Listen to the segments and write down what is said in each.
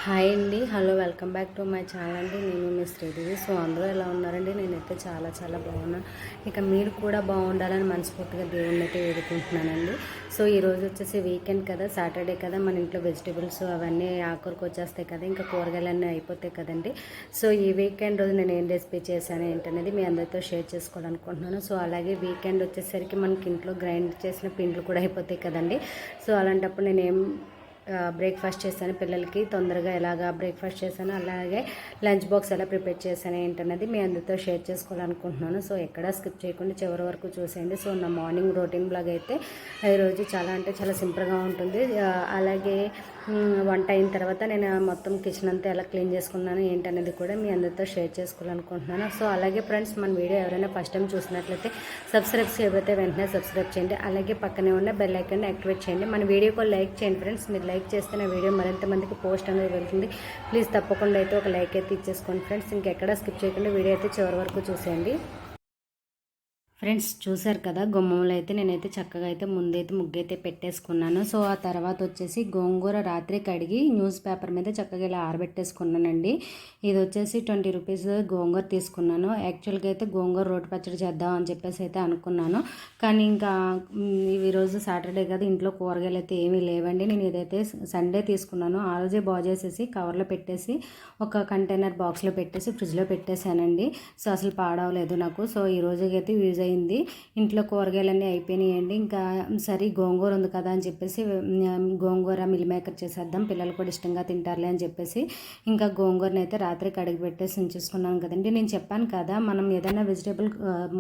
Hi అండి. Hello, welcome back to my channel అండి. నేను మీ శ్రీదేవి. సో అందరూ ఎలా ఉన్నారండి? నేనైతే చాలా చాలా బాగున్నాను. ఇక మీరు కూడా బాగుండాలని మనస్ఫూర్తిగా దేవుణ్ణి అయితే వేడుకుంటున్నానండి. సో ఈరోజు వచ్చేసి వీకెండ్ కదా, సాటర్డే కదా, మన ఇంట్లో వెజిటేబుల్స్ అవన్నీ ఆఖరికి వచ్చేస్తాయి కదా, ఇంకా కూరగాయలన్నీ అయిపోతాయి కదండి. సో ఈ వీకెండ్ రోజు నేను ఏం రెసిపీ చేశాను ఏంటనేది మీ అందరితో షేర్ చేసుకోవాలనుకుంటున్నాను. సో అలాగే వీకెండ్ వచ్చేసరికి మనకి ఇంట్లో గ్రైండ్ చేసిన పిండ్లు కూడా అయిపోతాయి కదండి. సో అలాంటప్పుడు నేనేం బ్రేక్ఫాస్ట్ చేశాను పిల్లలకి తొందరగా ఎలాగా బ్రేక్ఫాస్ట్ చేశాను, అలాగే లంచ్ బాక్స్ ఎలా ప్రిపేర్ చేశాను ఏంటన్నది మీ అందరితో షేర్ చేసుకోవాలనుకుంటున్నాను. సో ఎక్కడా స్కిప్ చేయకుండా చివరి వరకు చూసేయండి. సో నా మార్నింగ్ రొటీన్ బ్లాగ్ అయితే ఈరోజు చాలా అంటే చాలా సింపుల్గా ఉంటుంది. అలాగే వంట అయిన తర్వాత నేను మొత్తం కిచెన్ అంతా ఎలా క్లీన్ చేసుకున్నాను ఏంటనేది కూడా మీ అందరితో షేర్ చేసుకోవాలనుకుంటున్నాను. సో అలాగే ఫ్రెండ్స్, మన వీడియో ఎవరైనా ఫస్ట్ టైం చూసినట్లయితే సబ్స్క్రైబ్ చేయబోతే వెంటనే సబ్స్క్రైబ్ చేయండి. అలాగే పక్కనే ఉన్న బెల్ ఐకాన్ని యాక్టివేట్ చేయండి. మన వీడియోకి లైక్ చేయండి ఫ్రెండ్స్. మీరు లైక్ చేస్తే నా వీడియో మరింత మందికి పోస్ట్ అనేది వెళ్తుంది. ప్లీజ్ తప్పకుండా అయితే ఒక లైక్ అయితే ఇచ్చేసుకోండి ఫ్రెండ్స్. ఇంకెక్కడ స్కిప్ చేయకుండా వీడియో అయితే చివరి వరకు చూసేయండి. ఫ్రెండ్స్ చూసారు కదా, గుమ్మంలో అయితే నేనైతే చక్కగా అయితే ముందైతే ముగ్గైతే పెట్టేసుకున్నాను. సో ఆ తర్వాత వచ్చేసి గోంగూర రాత్రి కడిగి న్యూస్ పేపర్ మీద చక్కగా ఇలా ఆరబెట్టేసుకున్నానండి. ఇది వచ్చేసి 20 రూపీస్ గోంగూర తీసుకున్నాను. యాక్చువల్గా అయితే గోంగూర రోటి పచ్చడి చేద్దాం అని చెప్పేసి అయితే అనుకున్నాను. కానీ ఇంకా ఈరోజు సాటర్డే కదా, ఇంట్లో కూరగాయలు అయితే ఏమీ లేవండి. నేను ఇదైతే సండే తీసుకున్నాను. ఆ రోజే బాగు చేసేసి కవర్లో పెట్టేసి ఒక కంటైనర్ బాక్స్లో పెట్టేసి ఫ్రిడ్జ్లో పెట్టేశానండి. సో అసలు పాడవలేదు నాకు. సో ఈ రోజుకైతే యూజ్ అయింది. ఇంట్లో కూరగాయలన్నీ అయిపోయినాయండి. ఇంకా సరే గోంగూర ఉంది కదా అని చెప్పేసి గోంగూర మిల్ మేకర్ చేసేద్దాం, పిల్లలు కూడా ఇష్టంగా తింటారులే అని చెప్పేసి ఇంకా గోంగూరని అయితే రాత్రి కడిగి పెట్టేసి ఉంచేసుకున్నాను కదండి. నేను చెప్పాను కదా, మనం ఏదైనా వెజిటేబుల్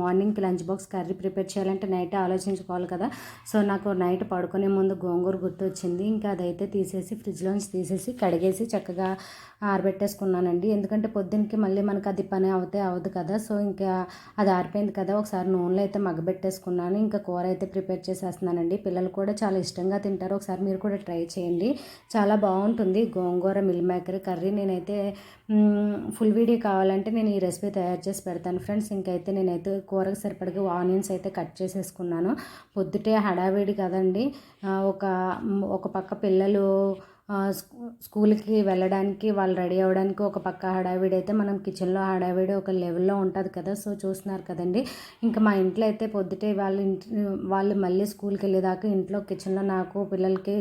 మార్నింగ్కి లంచ్ బాక్స్ కర్రీ ప్రిపేర్ చేయాలంటే నైట్ ఆలోచించుకోవాలి కదా. సో నాకు నైట్ పడుకునే ముందు గోంగూర గుర్తొచ్చింది. ఇంకా అదైతే తీసేసి ఫ్రిడ్జ్లోంచి తీసేసి కడిగేసి చక్కగా ఆరబెట్టేసుకున్నానండి. ఎందుకంటే పొద్దున్నకి మళ్ళీ మనకు అది పని అవదు కదా. సో ఇంకా అది ఆరిపోయింది కదా, ఒకసారి నూనెలో అయితే మగ్గబెట్టేసుకున్నాను. ఇంకా కూర అయితే ప్రిపేర్ చేసేస్తున్నానండి. పిల్లలు కూడా చాలా ఇష్టంగా తింటారు. ఒకసారి మీరు కూడా ట్రై చేయండి, చాలా బాగుంటుంది గోంగూర మిల్ మేకర్ కర్రీ. నేనైతే ఫుల్ వీడియో కావాలంటే నేను ఈ రెసిపీ తయారు చేసి పెడతాను ఫ్రెండ్స్. ఇంకైతే నేనైతే కూరకు సరిపడగా ఆనియన్స్ అయితే కట్ చేసేసుకున్నాను. పొద్దుటే హడావిడి కదండి. ఒక ఒక పక్క పిల్లలు స్కూల్కి వెళ్ళడానికి, వాళ్ళు రెడీ అవ్వడానికి ఒక పక్క హడావిడి అయితే మనం కిచెన్లో హడావిడి ఒక లెవెల్లో ఉంటుంది కదా. సో చూస్తున్నారు కదండి. ఇంకా మా ఇంట్లో అయితే పొద్దుటే వాళ్ళు మళ్ళీ స్కూల్కి వెళ్ళేదాకా ఇంట్లో కిచెన్లో నాకు పిల్లలకి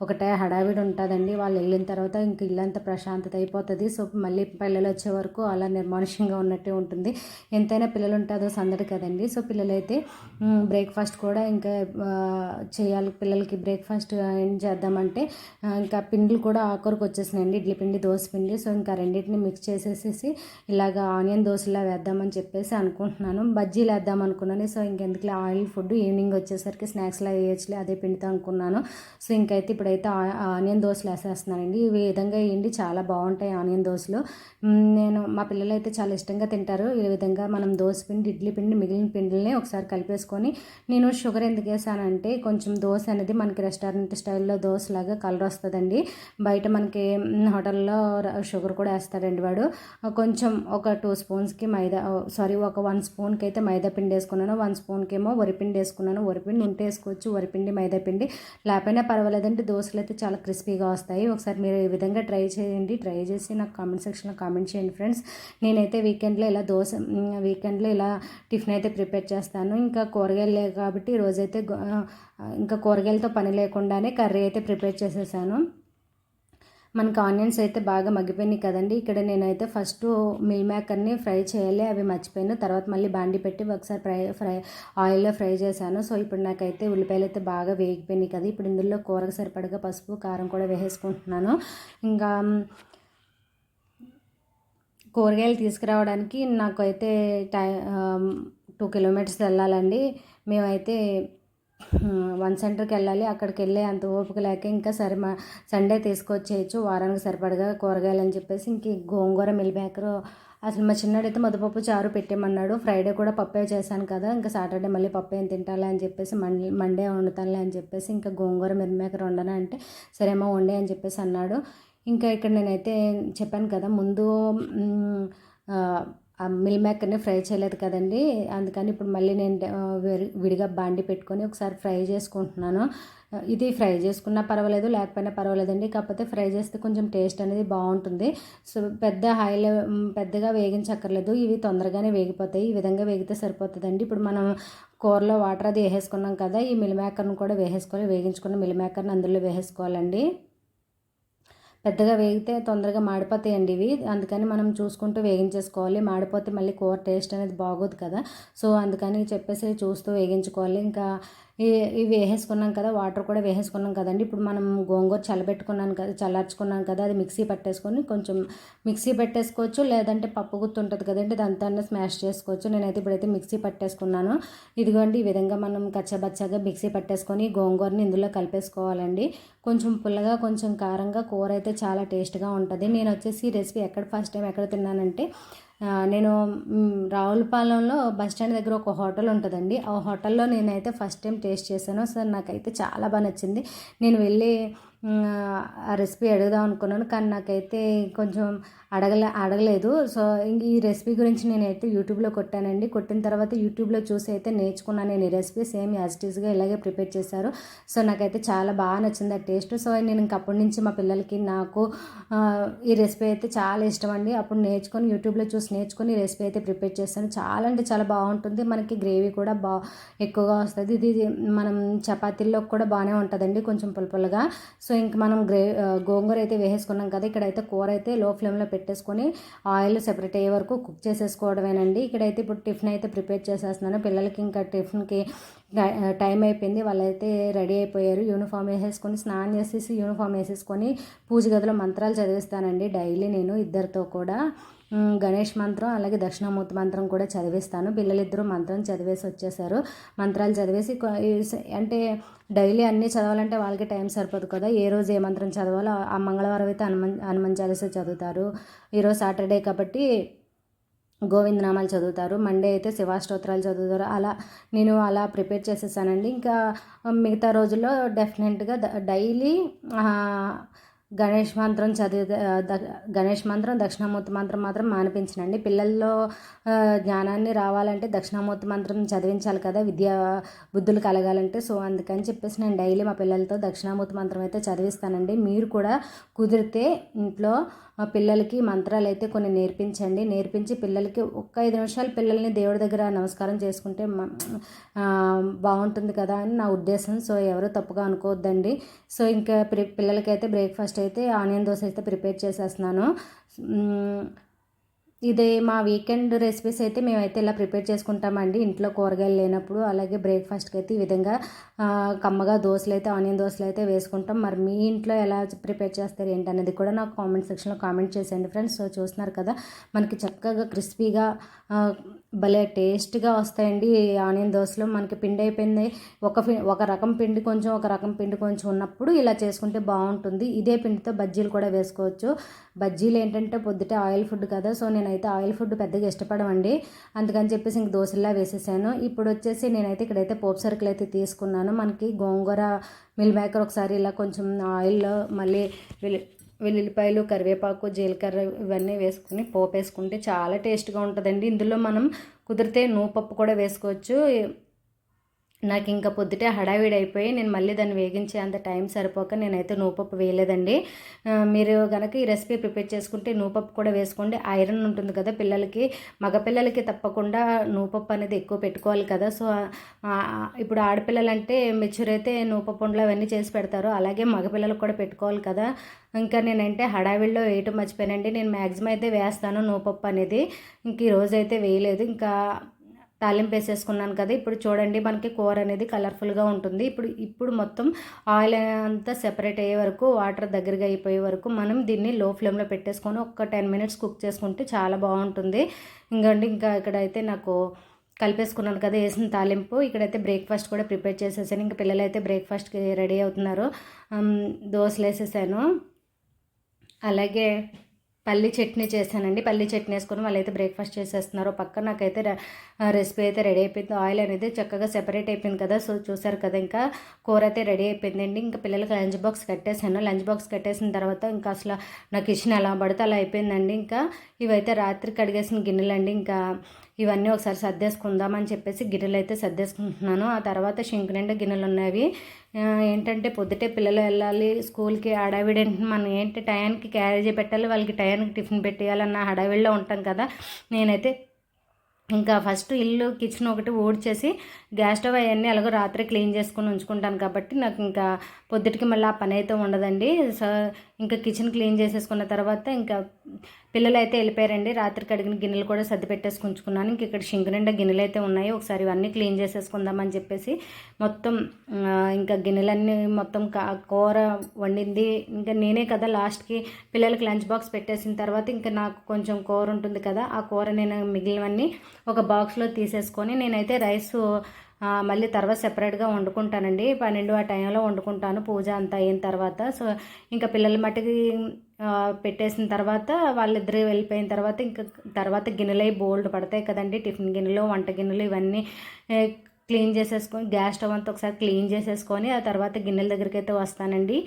ఒకటే హడావిడి ఉంటుందండి. వాళ్ళు వెళ్ళిన తర్వాత ఇంక ఇల్లంతా ప్రశాంతత అయిపోతుంది. సో మళ్ళీ పిల్లలు వచ్చే వరకు అలా నిర్మానుష్యంగా ఉన్నట్టే ఉంటుంది. ఎంతైనా పిల్లలు ఉంటుందో సందడి కదండి. సో పిల్లలైతే బ్రేక్ఫాస్ట్ కూడా ఇంకా చేయాలి. పిల్లలకి బ్రేక్ఫాస్ట్ ఏం చేద్దామంటే ఇంకా పిండిలు కూడా ఆఖరికి వచ్చేసినాయండి, ఇడ్లీ పిండి దోశ పిండి. సో ఇంకా రెండింటిని మిక్స్ చేసేసి ఇలాగ ఆనియన్ దోశలా వేద్దామని చెప్పేసి అనుకుంటున్నాను. బజ్జీలు వేద్దాం అనుకున్నాను. సో ఇంకెందుకులే ఆయిల్ ఫుడ్, ఈవినింగ్ వచ్చేసరికి స్నాక్స్లా వేయచ్చులే అదే పిండితో అనుకున్నాను. సో ఇంకైతే ఇప్పుడైతే ఆనియన్ దోశలు వేసేస్తున్నానండి. ఈ విధంగా వేయండి, చాలా బాగుంటాయి ఆనియన్ దోశలు. మా పిల్లలు అయితే చాలా ఇష్టంగా తింటారు. ఈ విధంగా మనం దోశ పిండి, ఇడ్లీ పిండి, మిగిలిన పిండిని ఒకసారి కలిపేసుకొని, నేను షుగర్ ఎందుకు వేసానంటే కొంచెం దోశ అనేది మనకి రెస్టారెంట్ స్టైల్లో దోశలాగా కలర్ వస్తుందండి. బయట మనకి హోటల్లో షుగర్ కూడా వేస్తాడండి వాడు. కొంచెం ఒక 2 స్పూన్స్కి మైదా, ఒక 1 స్పూన్కి అయితే మైదా పిండి వేసుకున్నాను. 1 స్పూన్కి ఏమో వరిపిండి వేసుకున్నాను. వరిపిండి ఉంటే వేసుకోవచ్చు, వరిపిండి మైదా పిండి లేకపోయినా పర్వాలేదంటే దోశలు అయితే చాలా క్రిస్పీగా వస్తాయి. ఒకసారి మీరు ఈ విధంగా ట్రై చేయండి. ట్రై చేసి నాకు కామెంట్ సెక్షన్లో కామెంట్ చేయండి ఫ్రెండ్స్. నేనైతే వీకెండ్లో ఇలా టిఫిన్ అయితే ప్రిపేర్ చేస్తాను. ఇంకా కూరగాయలు లేవు కాబట్టి ఈరోజైతే ఇంకా కూరగాయలతో పని లేకుండానే కర్రీ అయితే ప్రిపేర్ చేసేసాను. మనకు ఆనియన్స్ అయితే బాగా మగ్గిపోయినాయి కదండి. ఇక్కడ నేనైతే ఫస్ట్ మిల్ మేకర్ని ఫ్రై చేయాలి, అవి మర్చిపోయాను. తర్వాత మళ్ళీ బాండి పెట్టి ఒకసారి ఆయిల్లో ఫ్రై చేశాను. సో ఇప్పుడు నాకైతే ఉల్లిపాయలు అయితే బాగా వేగిపోయినాయి కదా. ఇప్పుడు ఇందులో కూరకు సరిపడగా పసుపు, కారం కూడా వేసేసుకుంటున్నాను. ఇంకా కూరగాయలు తీసుకురావడానికి నాకైతే 2 కిలోమీటర్స్ వెళ్ళాలండి. మేమైతే వన్ సెంటర్కి వెళ్ళాలి. అక్కడికి వెళ్ళే అంత ఓపిక లేక ఇంకా సరే సండే తీసుకొచ్చేయచ్చు వారానికి సరిపడగా కూరగాయలు అని చెప్పేసి ఇంక గోంగూర మిల్ మేకర్. అసలు మా చిన్నడైతే ముద్దపప్పు చారు పెట్టేమన్నాడు. ఫ్రైడే కూడా పప్పే చేశాను కదా, ఇంకా సాటర్డే మళ్ళీ పప్పు ఏం తింటాలే అని చెప్పేసి మండే వండుతానులే అని చెప్పేసి ఇంకా గోంగూర మిల్ మేకర్ వండనా అంటే సరేమో వండే అని చెప్పేసి అన్నాడు. ఇంకా ఇక్కడ నేనైతే చెప్పాను కదా ముందు మిల్ మేకర్ని ఫ్రై చేయలేదు కదండి, అందుకని ఇప్పుడు మళ్ళీ నేను విడిగా బాండి పెట్టుకొని ఒకసారి ఫ్రై చేసుకుంటున్నాను. ఇది ఫ్రై చేసుకున్నా పర్వాలేదు, లేకపోయినా పర్వాలేదండి, కాకపోతే ఫ్రై చేస్తే కొంచెం టేస్ట్ అనేది బాగుంటుంది. సో పెద్దగా వేగించక్కర్లేదు, ఇవి తొందరగానే వేగిపోతాయి. ఈ విధంగా వేగితే సరిపోతుందండి. ఇప్పుడు మనం కూరలో వాటర్ అది వేసేసుకున్నాం కదా, ఈ మిల్ మేకర్ని కూడా వేగించుకున్న మిల్ మేకర్ని అందులో వేసేసుకోవాలండి. పెద్దగా వేగితే తొందరగా మాడిపోతాయండి ఇవి, అందుకని మనం చూసుకుంటూ వేగించేసుకోవాలి. మాడిపోతే మళ్ళీ కూర టేస్ట్ అనేది బాగోదు కదా, సో అందుకని చెప్పేసి చూస్తూ వేగించుకోవాలి. ఇంకా ఇవి వేసేసుకున్నాం కదా, వాటర్ కూడా వేసేసుకున్నాం కదండి. ఇప్పుడు మనం గోంగూర చల్లార్చుకున్నాం కదా, అది మిక్సీ పట్టేసుకొని కొంచెం మిక్సీ పెట్టేసుకోవచ్చు, లేదంటే పప్పు గుత్తి ఉంటుంది కదండి, దాంతో స్మాష్ చేసుకోవచ్చు. నేనైతే ఇప్పుడైతే మిక్సీ పట్టేసుకున్నాను. ఇదిగోండి ఈ విధంగా మనం కచ్చబచ్చగా మిక్సీ పట్టేసుకొని గోంగూరని ఇందులో కలిపేసుకోవాలండి. కొంచెం పుల్లగా కొంచెం కారంగా కూర అయితే చాలా టేస్ట్గా ఉంటుంది. నేను వచ్చేసి ఈ రెసిపీ ఫస్ట్ టైం ఎక్కడ తిన్నానంటే, నేను రావులపాలెంలో బస్ స్టాండ్ దగ్గర ఒక హోటల్ ఉంటుందండి, ఆ హోటల్లో నేనైతే ఫస్ట్ టైం టేస్ట్ చేశాను. సో నాకైతే చాలా బాగా నచ్చింది. నేను వెళ్ళి ఆ రెసిపీ అడుగుదాం అనుకున్నాను, కానీ నాకైతే కొంచెం అడగలేదు. సో ఈ రెసిపీ గురించి నేనైతే యూట్యూబ్లో కొట్టానండి. కొట్టిన తర్వాత యూట్యూబ్లో చూసి అయితే నేర్చుకున్నాను నేను ఈ రెసిపీ. సేమ్ యాజ్ ఇట్ ఈస్గా ఇలాగే ప్రిపేర్ చేశారు. సో నాకైతే చాలా బాగా నచ్చింది ఆ టేస్ట్. సో నేను ఇంకప్పటి నుంచి మా పిల్లలకి నాకు ఈ రెసిపీ అయితే చాలా ఇష్టం అండి. అప్పుడు యూట్యూబ్లో చూసి నేర్చుకొని ఈ రెసిపీ అయితే ప్రిపేర్ చేస్తాను. చాలా అంటే చాలా బాగుంటుంది. మనకి గ్రేవీ కూడా ఎక్కువగా వస్తుంది. ఇది మనం చపాతీల్లో కూడా బాగానే ఉంటుందండి, కొంచెం పులుపులుగా. సో ఇంక మనం గోంగూర అయితే వేసేసుకున్నాం కదా, ఇక్కడైతే కూర అయితే లో ఫ్లేమ్లో పెట్టేసుకొని ఆయిల్ సెపరేట్ అయ్యే వరకు కుక్ చేసేసుకోవడమేనండి. ఇక్కడైతే ఇప్పుడు టిఫిన్ అయితే ప్రిపేర్ చేసేస్తున్నాను. పిల్లలకి ఇంకా టిఫిన్కి టైం అయిపోయింది, వాళ్ళైతే రెడీ అయిపోయారు. యూనిఫామ్ వేసేసుకొని స్నానం చేసేసి యూనిఫామ్ వేసేసుకొని పూజ గదిలో మంత్రాలు చదివిస్తానండి డైలీ నేను ఇద్దరితో కూడా. గణేష్ మంత్రం అలాగే దక్షిణామూర్తి మంత్రం కూడా చదివిస్తాను. పిల్లలిద్దరూ మంత్రం చదివేసి వచ్చేసారు. మంత్రాలు చదివేసి అంటే డైలీ అన్నీ చదవాలంటే వాళ్ళకి టైం సరిపోదు కదా, ఏ రోజు ఏ మంత్రం చదవాలో ఆ మంగళవారం అయితే హనుమాన్ చాలీసా చదువుతారు. ఈరోజు సాటర్డే కాబట్టి గోవిందనామాలు చదువుతారు. మండే అయితే శివాష్టోత్రాలు చదువుతారు. నేను అలా ప్రిపేర్ చేసేసానండి. ఇంకా మిగతా రోజుల్లో డెఫినెట్గా డైలీ గణేష్ మంత్రం గణేష్ మంత్రం దక్షిణామూర్తి మంత్రం మాత్రం మానిపించనండి. పిల్లల్లో జ్ఞానాన్ని రావాలంటే దక్షిణామూర్తి మంత్రం చదివించాలి కదా, విద్యా బుద్ధులు కలగాలంటే. సో అందుకని చెప్పేసి నేను డైలీ మా పిల్లలతో దక్షిణామూర్తి మంత్రం అయితే చదివిస్తానండి. మీరు కూడా కుదిరితే ఇంట్లో పిల్లలకి మంత్రాలు అయితే కొన్ని నేర్పించి పిల్లలకి 5 నిమిషాలు పిల్లల్ని దేవుడి దగ్గర నమస్కారం చేసుకుంటే బాగుంటుంది కదా అని నా ఉద్దేశం. సో ఎవరు తప్పుగా అనుకోవద్దండి. సో ఇంకా పిల్లలకైతే బ్రేక్ఫాస్ట్ అయితే ఆనియన్ దోశ అయితే ప్రిపేర్ చేసేస్తున్నాను. ఇది మా వీకెండ్ రెసిపీస్ అయితే మేమైతే ఇలా ప్రిపేర్ చేసుకుంటామండి ఇంట్లో కూరగాయలు లేనప్పుడు. అలాగే బ్రేక్ఫాస్ట్కి అయితే ఈ విధంగా కమ్మగా దోశలు అయితే ఆనియన్ దోశలు అయితే వేసుకుంటాం. మరి మీ ఇంట్లో ఎలా ప్రిపేర్ చేస్తారు ఏంటనేది కూడా నాకు కామెంట్ సెక్షన్లో కామెంట్ చేసేయండి ఫ్రెండ్స్. సో చూస్తున్నారు కదా, మనకి చక్కగా క్రిస్పీగా భలే టేస్ట్గా వస్తాయండి ఆనియన్ దోశలు. మనకి పిండి అయిపోయింది, ఒక రకం పిండి కొంచెం ఒక రకం పిండి కొంచెం ఉన్నప్పుడు ఇలా చేసుకుంటే బాగుంటుంది. ఇదే పిండితో బజ్జీలు కూడా వేసుకోవచ్చు. బజ్జీలు ఏంటంటే పొద్దుటే ఆయిల్ ఫుడ్ కదా, సో నేనైతే ఆయిల్ ఫుడ్ పెద్దగా ఇష్టపడమండి, అందుకని చెప్పేసి ఇంక దోశల్లా వేసేసాను. ఇప్పుడు వచ్చేసి నేనైతే ఇక్కడైతే పోపు సరుకులు అయితే తీసుకున్నాను. మనకి గోంగూర మిల్ మేకర్ ఒకసారి ఇలా కొంచెం ఆయిల్లో మళ్ళీ వెల్లుల్లిపాయలు కరివేపాకు జీలకర్ర ఇవన్నీ వేసుకుని పోపు వేసుకుంటే చాలా టేస్ట్గా ఉంటుందండి. ఇందులో మనం కుదిరితే నూపప్పు కూడా వేసుకోవచ్చు. నాకు ఇంకా పొద్దుటే హడావిడి అయిపోయి నేను మళ్ళీ దాన్ని వేగించే అంత టైం సరిపోక నేనైతే నూపప్పు వేయలేదండి. మీరు కనుక ఈ రెసిపీ ప్రిపేర్ చేసుకుంటే నూపప్పు కూడా వేసుకోండి. ఐరన్ ఉంటుంది కదా పిల్లలకి, మగపిల్లలకి తప్పకుండా నూపప్పు అనేది ఎక్కువ పెట్టుకోవాలి కదా. సో ఇప్పుడు ఆడపిల్లలంటే మెచ్యూర్ అయితే నూపప్పు ఉండలు అవన్నీ చేసి పెడతారు, అలాగే మగపిల్లలకు కూడా పెట్టుకోవాలి కదా. ఇంకా నేనంటే హడావిడిలో వేయటం మర్చిపోయానండి. నేను మ్యాక్సిమం అయితే వేస్తాను నూపప్పు అనేది, ఇంక ఈరోజు అయితే వేయలేదు. ఇంకా తాలింపు వేసేసుకున్నాను కదా, ఇప్పుడు చూడండి మనకి కూర అనేది కలర్ఫుల్గా ఉంటుంది. ఇప్పుడు మొత్తం ఆయిల్ అంతా సెపరేట్ అయ్యే వరకు, వాటర్ దగ్గరగా అయిపోయే వరకు మనం దీన్ని లో ఫ్లేమ్లో పెట్టేసుకొని ఒక 10 మినిట్స్ కుక్ చేసుకుంటే చాలా బాగుంటుంది. ఇంకా ఇక్కడైతే నాకు కలిపేసుకున్నాను కదా వేసిన తాలింపు. ఇక్కడైతే బ్రేక్ఫాస్ట్ కూడా ప్రిపేర్ చేసేసాను. ఇంకా పిల్లలు అయితే బ్రేక్ఫాస్ట్కి రెడీ అవుతున్నారు. దోశలు వేసేసాను. అలాగే పల్లి చట్నీ చేశానండి. పల్లి చట్నీ వేసుకొని వాళ్ళైతే బ్రేక్ఫాస్ట్ చేసేస్తున్నారు. పక్కన నాకైతే రెసిపీ అయితే రెడీ అయిపోయింది. ఆయిల్ అనేది చక్కగా సెపరేట్ అయిపోయింది కదా. సో చూసారు కదా, ఇంకా కూర అయితే రెడీ అయిపోయిందండి. ఇంకా పిల్లలకి లంచ్ బాక్స్ కట్టేసాను. లంచ్ బాక్స్ కట్టేసిన తర్వాత ఇంకా అసలు నా కిచెన్ ఎలా పడితే అలా అయిపోయిందండి. ఇంకా ఇవైతే రాత్రి కడిగేసిన గిన్నెలండి. ఇంకా ఇవన్నీ ఒకసారి సర్దేసుకుందామని చెప్పేసి గిన్నెలు అయితే సర్దేసుకుంటున్నాను. ఆ తర్వాత షింక్ నిండా గిన్నెలు ఉన్నవి. ఏంటంటే పొద్దుటే పిల్లలు వెళ్ళాలి స్కూల్కి, హడావిడి మనం ఏంటి టయానికి క్యారేజీ పెట్టాలి, వాళ్ళకి టయానికి టిఫిన్ పెట్టేయాలన్న హడావిడిలో ఉంటాం కదా. నేనైతే ఇంకా ఫస్ట్ ఇల్లు కిచెన్ ఒకటి ఊడ్చేసి గ్యాస్ స్టవ్ అవన్నీ అలాగో రాత్రి క్లీన్ చేసుకొని ఉంచుకుంటాను కాబట్టి నాకు ఇంకా పొద్దుటికి మళ్ళీ ఆ పని అయితే ఉండదండి. సో ఇంకా కిచెన్ క్లీన్ చేసేసుకున్న తర్వాత ఇంకా పిల్లలు అయితే వెళ్ళిపోయారండి. రాత్రి కడిగిన గిన్నెలు కూడా సర్ది పెట్టేసుకుంటున్నాను. ఇంక ఇక్కడ షింక్ నిండా గిన్నెలు అయితే ఉన్నాయి. ఒకసారి ఇవన్నీ క్లీన్ చేసేసుకుందామని చెప్పేసి మొత్తం ఇంకా గిన్నెలన్నీ మొత్తం కూర వండింది ఇంకా నేనే కదా. లాస్ట్కి పిల్లలకి లంచ్ బాక్స్ పెట్టేసిన తర్వాత ఇంకా నాకు కొంచెం కూర ఉంటుంది కదా, ఆ కూర నేను మిగిలినవన్నీ ఒక బాక్స్లో తీసేసుకొని నేనైతే రైస్ మళ్ళీ తర్వాత సెపరేట్గా వండుకుంటానండి. 12 ఆ టైంలో వండుకుంటాను పూజ అంతా అయిన తర్వాత. సో ఇంకా పిల్లల మట్టుకి పెట్టేసిన తర్వాత వాళ్ళిద్దరు వెళ్ళిపోయిన తర్వాత ఇంకా తర్వాత గిన్నెలు అవి బోల్డ్ పడతాయి కదండి. టిఫిన్ గిన్నెలు, వంట గిన్నెలు ఇవన్నీ క్లీన్ చేసేసుకొని గ్యాస్ స్టవ్ అంతా ఒకసారి క్లీన్ చేసేసుకొని ఆ తర్వాత గిన్నెల దగ్గరికి అయితే వస్తానండి.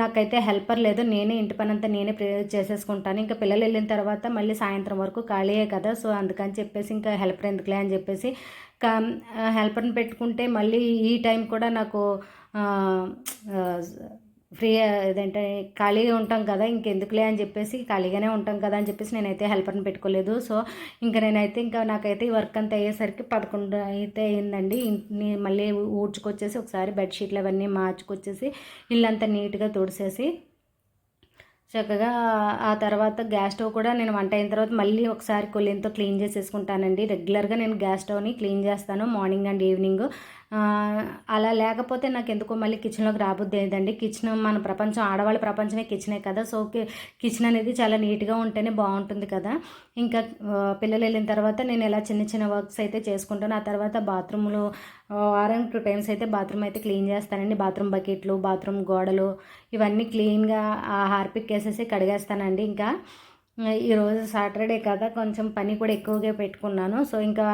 నాకైతే హెల్పర్ లేదు, నేనే ఇంటి పని అంతా నేనే చేసేసుకుంటాను. ఇంకా పిల్లలు వెళ్ళిన తర్వాత మళ్ళీ సాయంత్రం వరకు ఖాళీయే కదా. సో అందుకని చెప్పేసి ఇంకా హెల్పర్ ఎందుకులే అని చెప్పేసి హెల్పర్ని పెట్టుకుంటే మళ్ళీ ఈ టైం కూడా నాకు ఫ్రీ ఏదంటే ఖాళీగా ఉంటాం కదా, ఇంకెందుకులే అని చెప్పేసి ఖాళీగానే ఉంటాం కదా అని చెప్పేసి నేనైతే హెల్పర్ని పెట్టుకోలేదు. సో ఇంకా నేనైతే ఇంకా నాకైతే ఈ వర్క్ అంతా అయ్యేసరికి 11 అయితే అయిందండి. ఇంటిని మళ్ళీ ఊడ్చుకొచ్చేసి ఒకసారి బెడ్షీట్లు అవన్నీ మార్చుకొచ్చేసి ఇల్లంతా నీట్గా తుడిసేసి చక్కగా ఆ తర్వాత గ్యాస్ స్టవ్ కూడా నేను వంట అయిన తర్వాత మళ్ళీ ఒకసారి కొల్లింతో క్లీన్ చేసేసుకుంటానండి. రెగ్యులర్గా నేను గ్యాస్ స్టవ్ని క్లీన్ చేస్తాను మార్నింగ్ అండ్ ఈవినింగ్. అలా లేకపోతే నాకు ఎందుకో మళ్ళీ కిచెన్లోకి రాబుద్ది లేదండి. కిచెన్ మన ప్రపంచం, ఆడవాళ్ళ ప్రపంచమే కిచెనే కదా. సో కిచెన్ అనేది చాలా నీట్గా ఉంటేనే బాగుంటుంది కదా. ఇంకా పిల్లలు వెళ్ళిన తర్వాత నేను ఇలా చిన్న చిన్న వర్క్స్ అయితే చేసుకుంటాను. ఆ తర్వాత బాత్రూంలో వారానికి 2 టైమ్స్ అయితే బాత్రూమ్ అయితే క్లీన్ చేస్తానండి. బాత్రూమ్ బకెట్లు, బాత్రూమ్ గోడలు ఇవన్నీ క్లీన్గా హార్పిక్ వేసేసి కడిగేస్తానండి. ఇంకా ఈరోజు సాటర్డే కదా, కొంచెం పని కూడా ఎక్కువగా పెట్టుకున్నాను. సో ఇంకా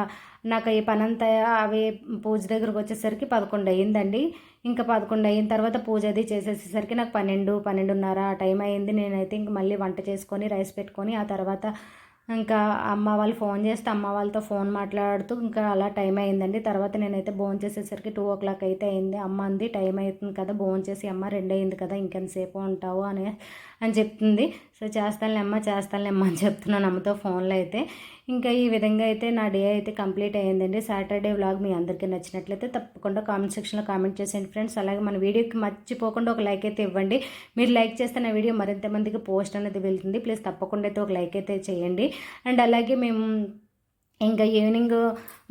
నాకు ఈ పని అంతా అవి పూజ దగ్గరకు వచ్చేసరికి 11 అయ్యిందండి. ఇంకా 11 అయిన తర్వాత పూజ అది చేసేసేసరికి నాకు 12:30 ఆ టైం అయింది. నేనైతే ఇంక మళ్ళీ వంట చేసుకొని రైస్ పెట్టుకొని ఆ తర్వాత ఇంకా అమ్మ వాళ్ళు ఫోన్ చేస్తే అమ్మ వాళ్ళతో ఫోన్ మాట్లాడుతూ ఇంకా అలా టైం అయిందండి. తర్వాత నేనైతే భోజనం చేసేసరికి 2 o'clock అయితే అయింది. అమ్మ అంది టైం అవుతుంది కదా, భోజనం చేసి అమ్మ 2 అయింది కదా ఇంకెంతసేపు ఉంటావు అని చెప్తుంది. సో చేస్తానులే అమ్మ అని చెప్తున్నాను అమ్మతో ఫోన్లో అయితే. ఇంకా ఈ విధంగా అయితే నా డే అయితే కంప్లీట్ అయ్యిందండి. సాటర్డే వ్లాగ్ మీ అందరికీ నచ్చినట్లయితే తప్పకుండా కామెంట్ సెక్షన్లో కామెంట్ చేసేయండి ఫ్రెండ్స్. అలాగే మన వీడియోకి మర్చిపోకుండా ఒక లైక్ అయితే ఇవ్వండి. మీరు లైక్ చేస్తే నా వీడియో మరింత మందికి పోస్ట్ అనేది వెళ్తుంది. ప్లీజ్ తప్పకుండా అయితే ఒక లైక్ అయితే చేయండి. అండ్ అలాగే మేము ఇంకా ఈవినింగ్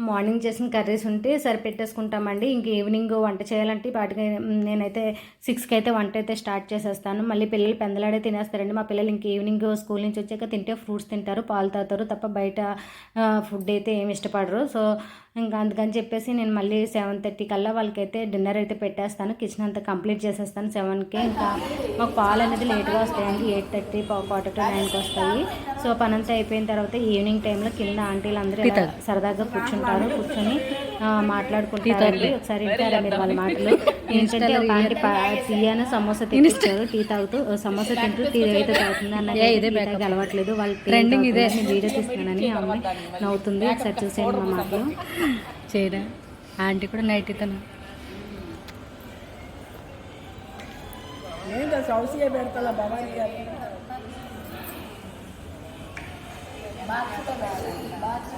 మార్నింగ్ చేసిన కర్రీస్ ఉంటే సరిపెట్టేసుకుంటామండి. ఇంక ఈవినింగ్ వంట చేయాలంటే వాటికి నేనైతే 6కి అయితే వంట అయితే స్టార్ట్ చేసేస్తాను. మళ్ళీ పిల్లలు పెందలాడే తినేస్తారండి. మా పిల్లలు ఇంక ఈవినింగ్ స్కూల్ నుంచి వచ్చాక తింటే ఫ్రూట్స్ తింటారు, పాలు తాగుతారు తప్ప బయట ఫుడ్ అయితే ఏమి ఇష్టపడరు. సో ఇంకా అందుకని చెప్పేసి నేను మళ్ళీ 7:30 కల్లా వాళ్ళకైతే డిన్నర్ అయితే పెట్టేస్తాను. కిచెన్ అంతా కంప్లీట్ చేసేస్తాను 7కి. ఇంకా మాకు పాలు అనేది లేట్గా వస్తాయండి, 8:30 quarter-9కి వస్తాయి. సో పనంతా అయిపోయిన తర్వాత ఈవినింగ్ టైంలో కింద ఆంటీలు అందరూ సరదాగా కూర్చొని మాట్లాడుకుంటారండి. ఒకసారి వింటారా మీరు వాళ్ళ మాటలు? ఏంటంటే ఒక ఆంటీ టీ సమోసా తెప్పించారు, టీ తాగుతూ సమోసా తింటూ టీ అయితే తాగుతుంది అన్నది అలవాట్లేదు. వాళ్ళు వీడియో తీస్తున్నానని అమ్మాయి నవ్వుతుంది. ఒకసారి చూసేయండి మా మాటలు. చేయరా ఆంటీ కూడా నైట్ తను పెడతా భవానీ గారు బాక్స్